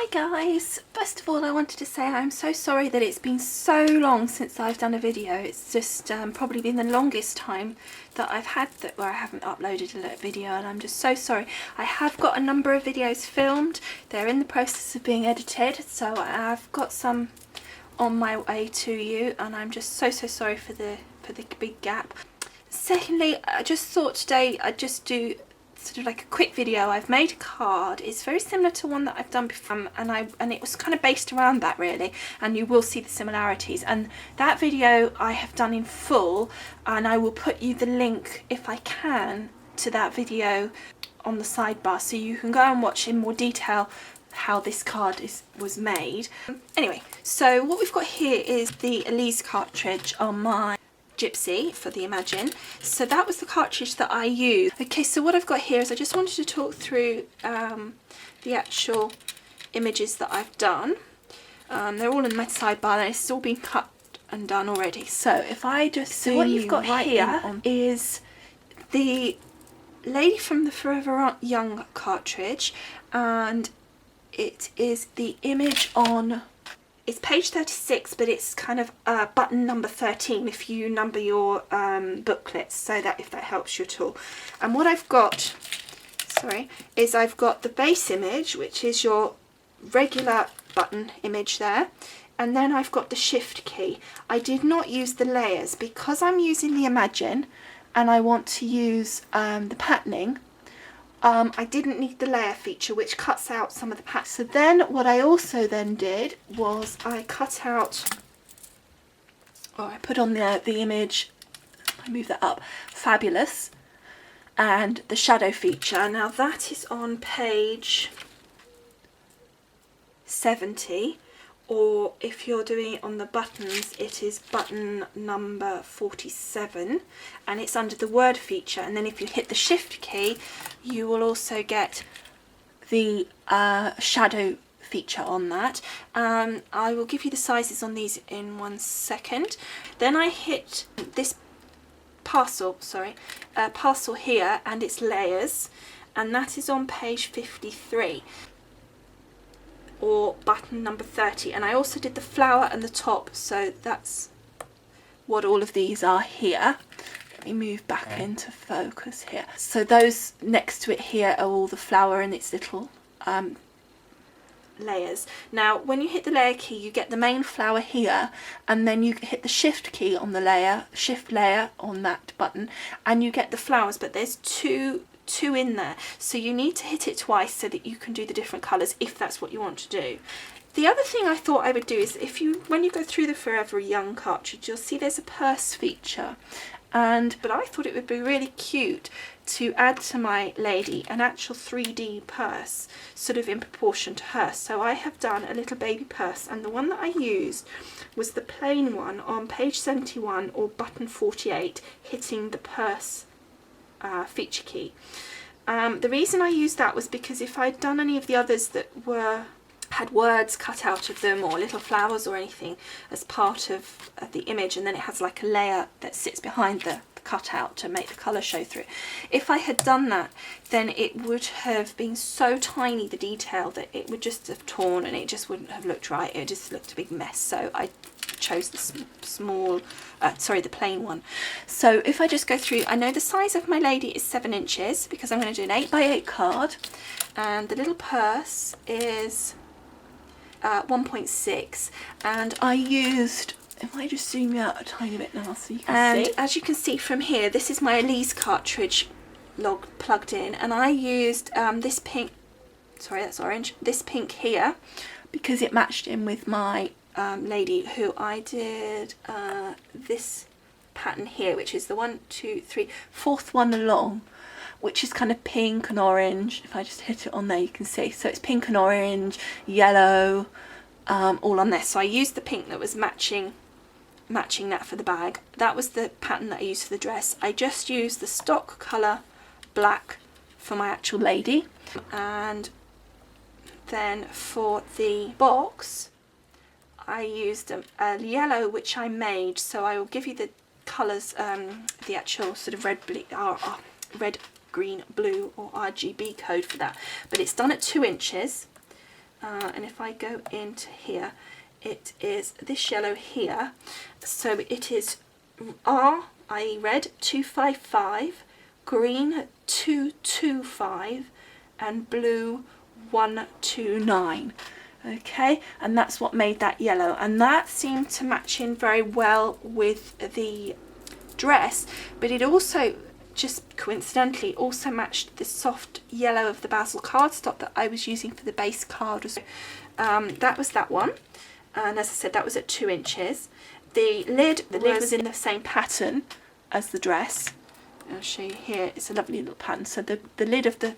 Hi guys! First of all, I wanted to say I'm so sorry that it's been so long since I've done a video. It's just probably been the longest time that I've had where I haven't uploaded a video, and I'm just so sorry. I have got a number of videos filmed. They're in the process of being edited, so I've got some on my way to you, and I'm just so sorry for the big gap. Secondly, I just thought today I'd just do sort of like a quick video. I've made a card. It's very similar to one that I've done before, and it was kind of based around that really, and you will see the similarities. And that video I have done in full, and I will put you the link if I can to that video on the sidebar, so you can go and watch in more detail how this card was made. Anyway, so what we've got here is the Elise cartridge on my Gypsy for the Imagine. So that was the cartridge that I used. Okay, so what I've got here is I just wanted to talk through the actual images that I've done. They're all in my sidebar, and it's all been cut and done already. So if I just zoom, what you've got right here is the Lady from the Forever Young cartridge, and it is the image on, it's page 36, but it's kind of button number 13 if you number your booklets, so that if that helps you at all. And what I've got, is I've got the base image, which is your regular button image there, and then I've got the shift key. I did not use the layers because I'm using the Imagine and I want to use the patterning. I didn't need the layer feature, which cuts out some of the patterns. So then what I also then did was I cut out, or I put on the image, I move that up, Fabulous, and the shadow feature. Now that is on page 70, or if you're doing it on the buttons, it is button number 47, and it's under the word feature. And then if you hit the shift key, you will also get the shadow feature on that. I will give you the sizes on these in 1 second. Then I hit this parcel here, and it's layers, and that is on page 53. Or button number 30, and I also did the flower and the top, so that's what all of these are here. Let me move back into focus here. So those next to it here are all the flower and its little layers. Now when you hit the layer key, you get the main flower here, and then you hit the shift key on the layer, shift layer on that button, and you get the flowers, but there's two in there, so you need to hit it twice so that you can do the different colours if that's what you want to do. The other thing I thought I would do is, when you go through the Forever Young cartridge, you'll see there's a purse feature, but I thought it would be really cute to add to my lady an actual 3D purse, sort of in proportion to her. So I have done a little baby purse, and the one that I used was the plain one on page 71 or button 48, hitting the purse feature key. The reason I used that was because if I'd done any of the others that had words cut out of them or little flowers or anything as part of the image, and then it has like a layer that sits behind the cutout to make the colour show through, if I had done that, then it would have been so tiny, the detail, that it would just have torn and it just wouldn't have looked right. It just looked a big mess. So I chose the the plain one. So if I just go through, I know the size of my lady is 7 inches because I'm going to do an 8x8 card, and the little purse is 1.6, and I used, if I just zoom out a tiny bit now so you can see. And as you can see from here, this is my Elise cartridge log plugged in, and I used this pink, that's orange, this pink here, because it matched in with my lady, who I did this pattern here, which is the 4th one along, which is kind of pink and orange. If I just hit it on there, you can see. So it's pink and orange, yellow, all on there. So I used the pink that was matching that for the bag. That was the pattern that I used for the dress. I just used the stock colour black for my actual lady, and then for the box I used a yellow, which I made. So I will give you the colours, the actual sort of red, green, blue or RGB code for that. But it's done at 2 inches, and if I go into here, it is this yellow here. So it is R, i.e. red, 255, green 225, and blue 129. Okay, and that's what made that yellow, and that seemed to match in very well with the dress, but it also just coincidentally also matched the soft yellow of the basil cardstock that I was using for the base card. That was that one, and as I said, that was at 2 inches. The lid was in the same pattern as the dress. I'll show you here. It's a lovely little pattern. So the lid of the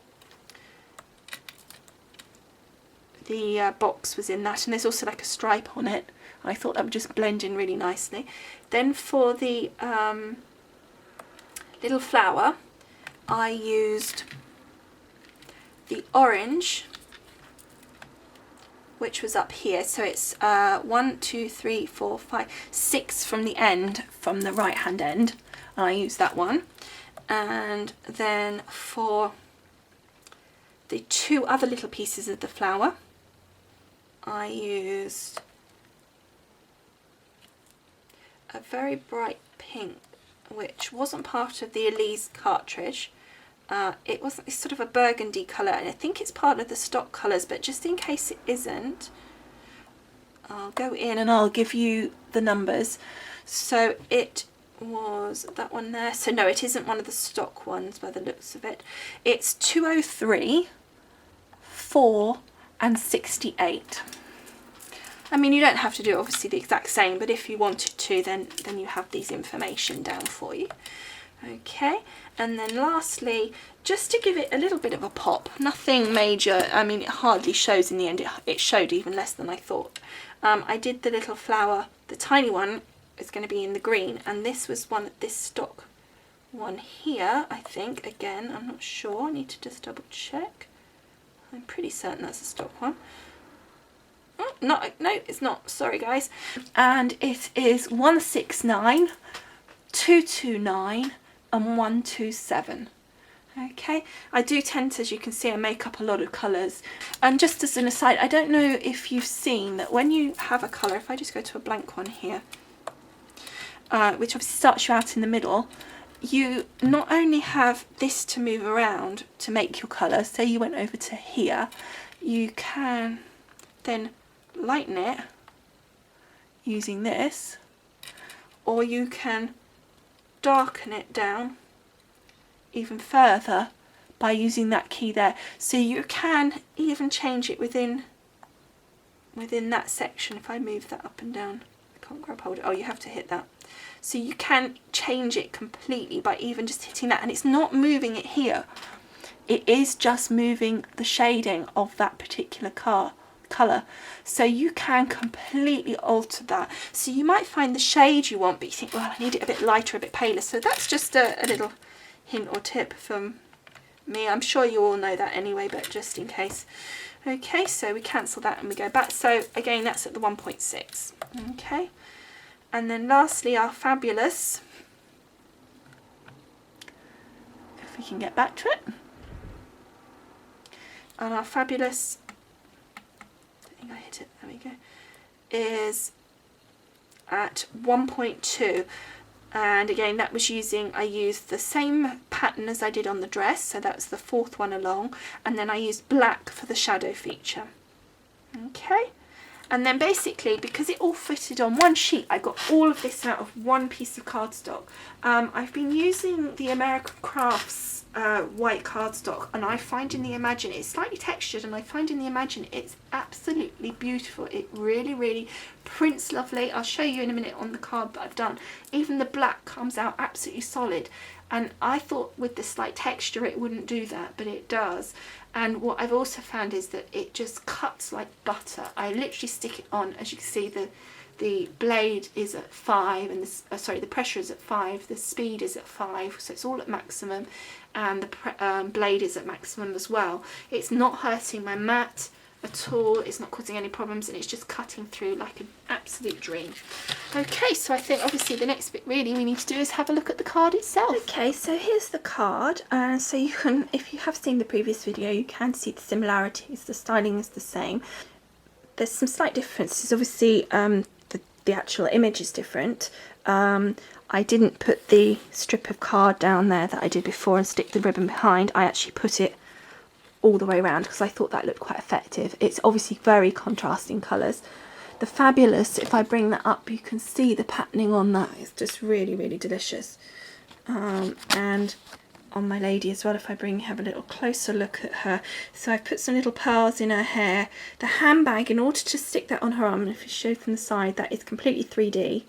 box was in that, and there's also like a stripe on it. I thought that would just blend in really nicely. Then for the little flower, I used the orange, which was up here. So it's 1, 2, 3, 4, 5, 6 from the end, from the right hand end. And I used that one. And then for the 2 other little pieces of the flower, I used a very bright pink, which wasn't part of the Elise cartridge. It's sort of a burgundy colour, and I think it's part of the stock colours, but just in case it isn't, I'll go in and I'll give you the numbers. So it was that one there. So no, it isn't one of the stock ones by the looks of it. It's 203, 4 and 68. I mean, you don't have to do obviously the exact same, but if you wanted to, then you have these information down for you. Okay, and then lastly, just to give it a little bit of a pop, nothing major. I mean, it hardly shows in the end. It showed even less than I thought. I did the little flower, the tiny one is going to be in the green, and this was this stock one here, I think. Again, I'm not sure, I need to just double check. I'm pretty certain that's a stock one. Oh, no, it's not, sorry guys. And it is 169, 229 and 127. Okay, I do tend to, as you can see, I make up a lot of colours. And just as an aside, I don't know if you've seen that when you have a colour, if I just go to a blank one here, which obviously starts you out in the middle, you not only have this to move around to make your colour. Say you went over to here, you can then lighten it using this, or you can darken it down even further by using that key there. So you can even change it within that section. If I move that up and down, I can't grab hold of it. Oh, you have to hit that. So you can change it completely by even just hitting that, and it's not moving it here. It is just moving the shading of that particular colour. So you can completely alter that. So you might find the shade you want, but you think, well, I need it a bit lighter, a bit paler. So that's just a little hint or tip from me. I'm sure you all know that anyway, but just in case. Okay, so we cancel that and we go back. So again, that's at the 1.6. Okay. And then lastly, our fabulous, if we can get back to it, and our fabulous, I think I hit it, there we go, is at 1.2. And again, that was I used the same pattern as I did on the dress, so that's the 4th one along, and then I used black for the shadow feature. Okay. And then basically, because it all fitted on one sheet, I got all of this out of one piece of cardstock. I've been using the American Crafts white cardstock, and I find in the Imagine, it's slightly textured, and I find in the Imagine it's absolutely beautiful. It really, really prints lovely. I'll show you in a minute on the card that I've done. Even the black comes out absolutely solid. And I thought with the slight texture it wouldn't do that, but it does. And what I've also found is that it just cuts like butter. I literally stick it on. As you can see, the blade is at 5, and the pressure is at 5, the speed is at 5, so it's all at maximum, and the blade is at maximum as well. It's not hurting my mat. at all. It's not causing any problems, and it's just cutting through like an absolute dream. Okay, so I think obviously the next bit really we need to do is have a look at the card itself. Okay, so here's the card, so you can, if you have seen the previous video, you can see the similarities. The styling is the same. There's some slight differences. Obviously the actual image is different. I didn't put the strip of card down there that I did before and stick the ribbon behind. I actually put it all the way around because I thought that looked quite effective. It's obviously very contrasting colours. The Fabulous, if I bring that up, you can see the patterning on that. It's just really, really delicious. And on my lady as well, if I have a little closer look at her. So I've put some little pearls in her hair. The handbag, in order to stick that on her arm, and if you show from the side, that is completely 3D.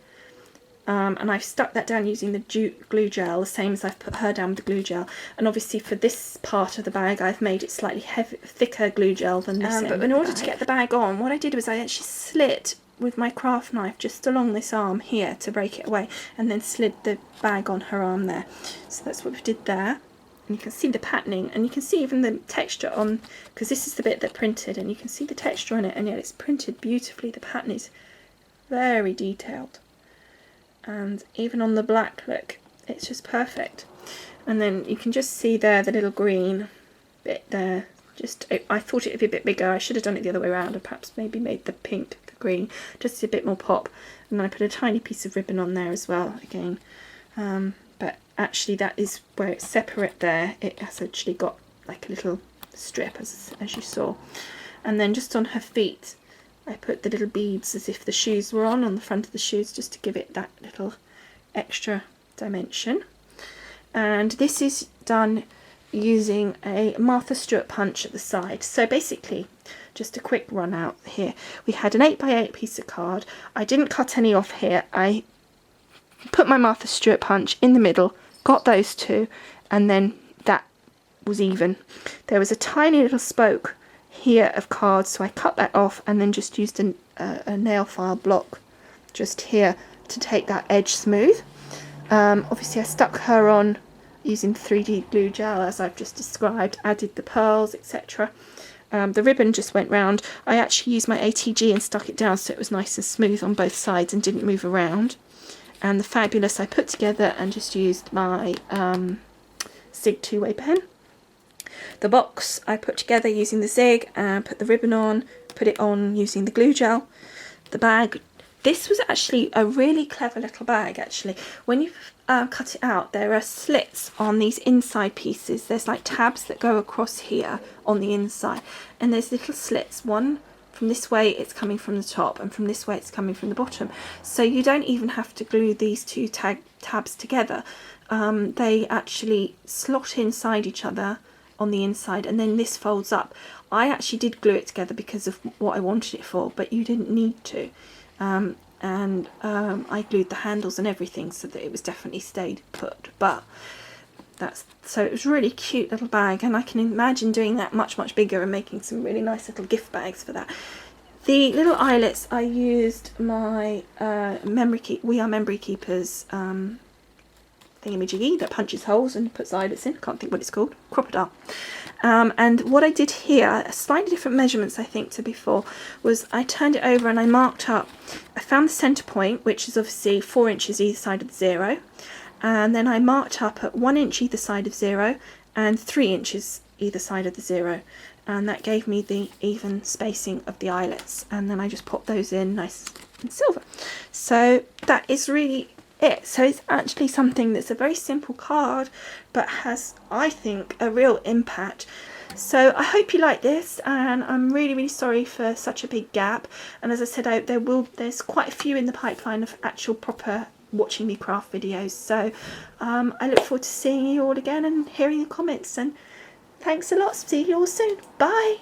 And I've stuck that down using the glue gel, the same as I've put her down with the glue gel. And obviously for this part of the bag, I've made it slightly thicker glue gel than this. But in order to get the bag on, what I did was I actually slit with my craft knife just along this arm here to break it away, and then slid the bag on her arm there. So that's what we did there. And you can see the patterning, and you can see even the texture on, because this is the bit that printed, and you can see the texture on it, and yet it's printed beautifully. The pattern is very detailed. And even on the black, look, it's just perfect. And then you can just see there the little green bit there. Just, I thought it would be a bit bigger. I should have done it the other way around, or perhaps maybe made the pink the green, just a bit more pop. And then I put a tiny piece of ribbon on there as well again. But actually that is where it's separate there. It has actually got like a little strip as you saw. And then just on her feet, I put the little beads as if the shoes were on the front of the shoes, just to give it that little extra dimension. And this is done using a Martha Stewart punch at the side. So basically, just a quick run out here. We had an 8x8 piece of card. I didn't cut any off here. I put my Martha Stewart punch in the middle, got those two, and then that was even. There was a tiny little spoke here of cards, so I cut that off and then just used a nail file block just here to take that edge smooth. Obviously I stuck her on using 3D glue gel as I've just described, added the pearls, etc. The ribbon just went round. I actually used my ATG and stuck it down so it was nice and smooth on both sides and didn't move around. And the Fabulous I put together and just used my Zig 2-way pen. The box I put together using the Zig and put the ribbon on, put it on using the glue gel. The bag, this was actually a really clever little bag actually. When you cut it out, there are slits on these inside pieces. There's like tabs that go across here on the inside, and there's little slits. One from this way it's coming from the top, and from this way it's coming from the bottom. So you don't even have to glue these two tabs together. They actually slot inside each other on the inside, and then this folds up. I actually did glue it together because of what I wanted it for, but you didn't need to. I glued the handles and everything so that it was definitely stayed put. But so it was really cute little bag, and I can imagine doing that much bigger and making some really nice little gift bags for that. The little eyelets, I used my We Are Memory Keepers thingamajiggy that punches holes and puts eyelets in. I can't think what it's called. Crocodile. And what I did here, slightly different measurements I think to before, was I turned it over and I marked up. I found the centre point, which is obviously 4 inches either side of the 0, and then I marked up at 1 inch either side of 0 and 3 inches either side of the 0, and that gave me the even spacing of the eyelets, and then I just popped those in nice and silver. So that is really it. So it's actually something that's a very simple card but has, I think, a real impact. So I hope you like this, and I'm really sorry for such a big gap, and as I said, there's quite a few in the pipeline of actual proper watching me craft videos. So I look forward to seeing you all again and hearing your comments, and thanks a lot. See you all soon. Bye.